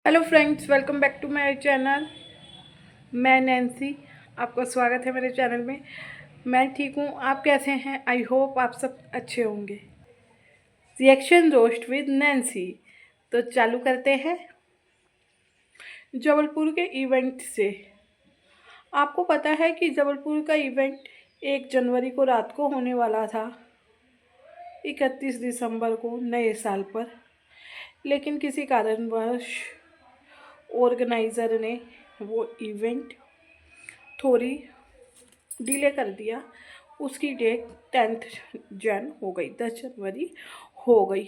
Hello friends, welcome back to my channel. मैं Nancy, आपका स्वागत है मेरे चैनल में। मैं ठीक हूँ, आप कैसे हैं? आई होप आप सब अच्छे होंगे। रिएक्शन रोस्ट विद नैन्सी, तो चालू करते हैं जबलपुर के इवेंट से। आपको पता है कि जबलपुर का इवेंट 1 जनवरी को रात को होने वाला था, 31 दिसंबर को नए साल पर। लेकिन किसी कारणवश ऑर्गेनाइज़र ने वो इवेंट थोड़ी डिले कर दिया। उसकी डेट 10 जन हो गई, 10 जनवरी हो गई।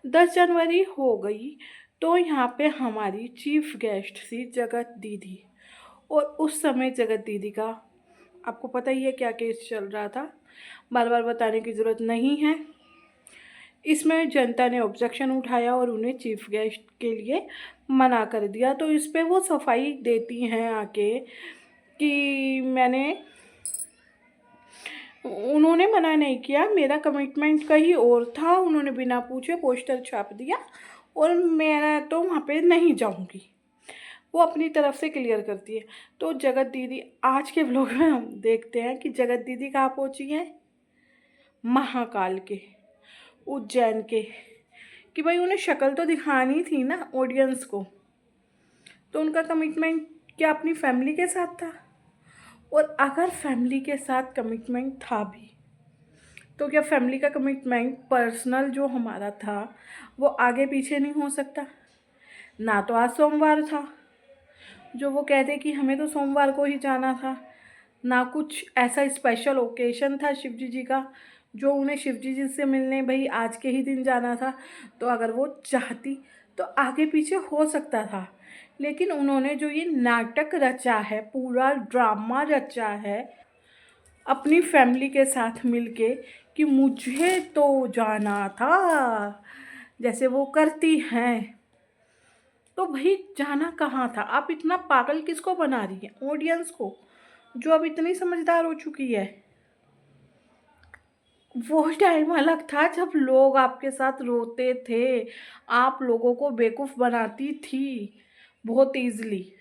10 जनवरी हो गई तो यहाँ पे हमारी चीफ गेस्ट थी जगत दीदी। और उस समय जगत दीदी का आपको पता ही है क्या केस चल रहा था, बार बार बताने की ज़रूरत नहीं है। इसमें जनता ने ऑब्जेक्शन उठाया और उन्हें चीफ गेस्ट के लिए मना कर दिया। तो इस पे वो सफाई देती हैं आके कि उन्होंने मना नहीं किया, मेरा कमिटमेंट कहीं और था। उन्होंने बिना पूछे पोस्टर छाप दिया और मैं तो वहाँ पे नहीं जाऊँगी। वो अपनी तरफ से क्लियर करती है। तो जगत दीदी आज के व्लॉग में हम देखते हैं कि जगत दीदी कहाँ पहुँची हैं। महाकाल के, उज्जैन के, कि भाई उन्हें शक्ल तो दिखानी थी ना ऑडियंस को। तो उनका कमिटमेंट क्या अपनी फैमिली के साथ था? और अगर फैमिली के साथ कमिटमेंट था भी तो क्या फैमिली का कमिटमेंट पर्सनल जो हमारा था वो आगे पीछे नहीं हो सकता? ना तो आज सोमवार था जो वो कहते कि हमें तो सोमवार को ही जाना था, ना कुछ ऐसा स्पेशल ओकेशन था शिवजी जी का जो उन्हें शिवजी जी से मिलने भाई आज के ही दिन जाना था। तो अगर वो चाहती तो आगे पीछे हो सकता था। लेकिन उन्होंने जो ये नाटक रचा है, पूरा ड्रामा रचा है अपनी फैमिली के साथ मिलके कि मुझे तो जाना था, जैसे वो करती हैं। तो भाई जाना कहाँ था? आप इतना पागल किसको बना रही हैं? ऑडियंस को, जो अब इतनी समझदार हो चुकी है। वो टाइम अलग था जब लोग आपके साथ रोते थे, आप लोगों को बेवकूफ़ बनाती थी बहुत ईजली।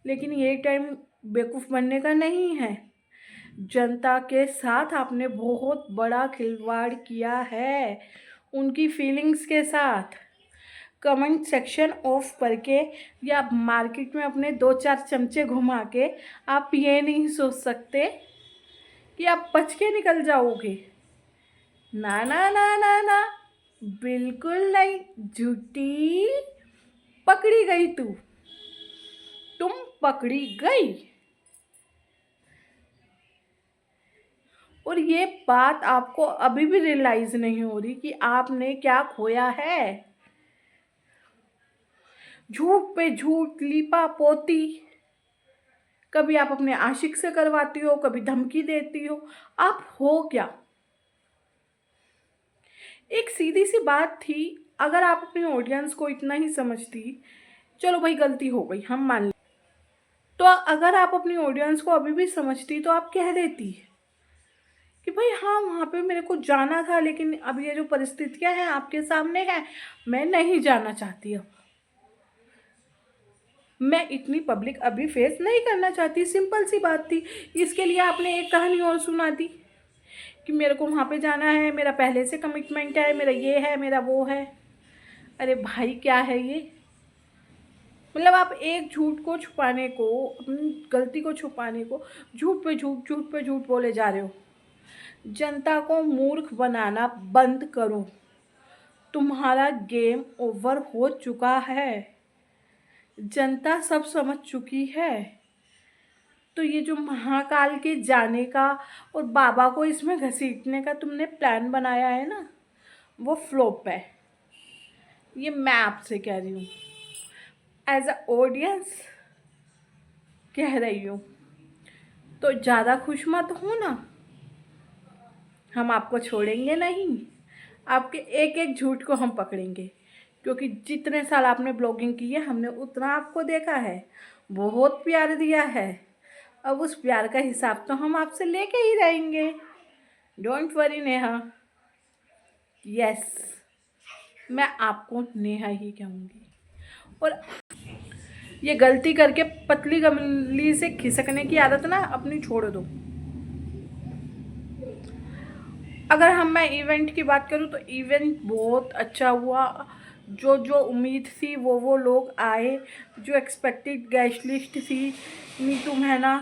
लेकिन ये टाइम बेवकूफ़ बनने का नहीं है। जनता के साथ आपने बहुत बड़ा खिलवाड़ किया है, उनकी फीलिंग्स के साथ। कमेंट सेक्शन ऑफ करके या मार्केट में अपने 2-4 चमचे घुमा के आप ये नहीं सोच सकते कि आप बच के निकल जाओगे। ना ना ना ना ना, बिल्कुल नहीं। झूठी, पकड़ी गई तुम पकड़ी गई। और ये बात आपको अभी भी रियलाइज़ नहीं हो रही कि आपने क्या खोया है। झूठ पे झूठ, लीपा पोती। कभी आप अपने आशिक से करवाती हो, कभी धमकी देती हो। आप हो क्या? एक सीधी सी बात थी, अगर आप अपनी ऑडियंस को इतना ही समझती, चलो भाई गलती हो गई हम मान लें, तो अगर आप अपनी ऑडियंस को अभी भी समझती तो आप कह देती कि भाई हाँ वहाँ पे मेरे को जाना था, लेकिन अब ये जो परिस्थितियाँ हैं आपके सामने हैं, मैं नहीं जाना चाहती। अब मैं इतनी पब्लिक अभी फेस नहीं करना चाहती, सिंपल सी बात थी। इसके लिए आपने एक कहानी और सुना दी कि मेरे को वहाँ पे जाना है, मेरा पहले से कमिटमेंट है, मेरा ये है, मेरा वो है। अरे भाई क्या है ये? मतलब आप एक झूठ को छुपाने को, अपनी गलती को छुपाने को झूठ पे झूठ, झूठ पे झूठ बोले जा रहे हो। जनता को मूर्ख बनाना बंद करो, तुम्हारा गेम ओवर हो चुका है। जनता सब समझ चुकी है। तो ये जो महाकाल के जाने का और बाबा को इसमें घसीटने का तुमने प्लान बनाया है ना, वो फ्लॉप है। ये मैं आपसे कह रही हूँ, एज अ ऑडियंस कह रही हूँ। तो ज़्यादा खुश मत हो ना, हम आपको छोड़ेंगे नहीं। आपके एक एक झूठ को हम पकड़ेंगे, क्योंकि जितने साल आपने ब्लॉगिंग की है हमने उतना आपको देखा है, बहुत प्यार दिया है। अब उस प्यार का हिसाब तो हम आपसे लेके ही रहेंगे। Don't worry Neha. यस, मैं आपको नेहा ही कहूँगी। और ये गलती करके पतली गमली से खिसकने की आदत ना अपनी छोड़ दो। अगर मैं इवेंट की बात करूँ तो इवेंट बहुत अच्छा हुआ। जो जो उम्मीद थी वो लोग आए, जो एक्सपेक्टेड गेस्ट लिस्ट थी, नीतू महना,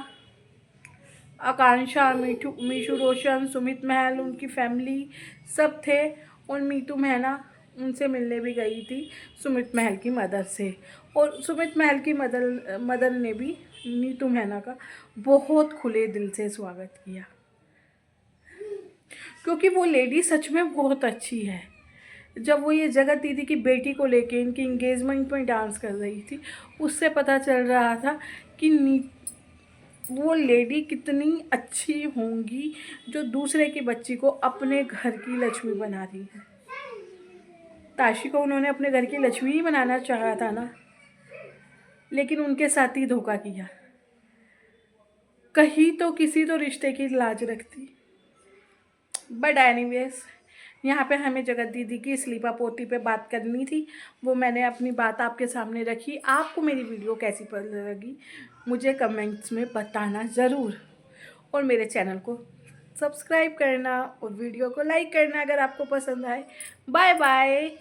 आकांक्षा, मीशू रोशन, सुमित महल, उनकी फैमिली सब थे। और मीतू महना उनसे मिलने भी गई थी, सुमित महल की मदर से। और सुमित महल की मदर ने भी नीतू महना का बहुत खुले दिल से स्वागत किया, क्योंकि वो लेडी सच में बहुत अच्छी है। जब वो ये जगत दीदी की बेटी को लेके इनकी इंगेजमेंट में डांस कर रही थी, उससे पता चल रहा था कि वो लेडी कितनी अच्छी होंगी, जो दूसरे की बच्ची को अपने घर की लक्ष्मी बना रही है। ताशी को उन्होंने अपने घर की लक्ष्मी ही बनाना चाहा था ना, लेकिन उनके साथ ही धोखा किया। कहीं तो किसी तो रिश्ते की लाज रखती। बट एनीवेज, यहाँ पे हमें जगत दीदी की स्लीपा पोती पे बात करनी थी, वो मैंने अपनी बात आपके सामने रखी। आपको मेरी वीडियो कैसी लगी मुझे कमेंट्स में बताना ज़रूर, और मेरे चैनल को सब्सक्राइब करना और वीडियो को लाइक करना अगर आपको पसंद आए। Bye bye.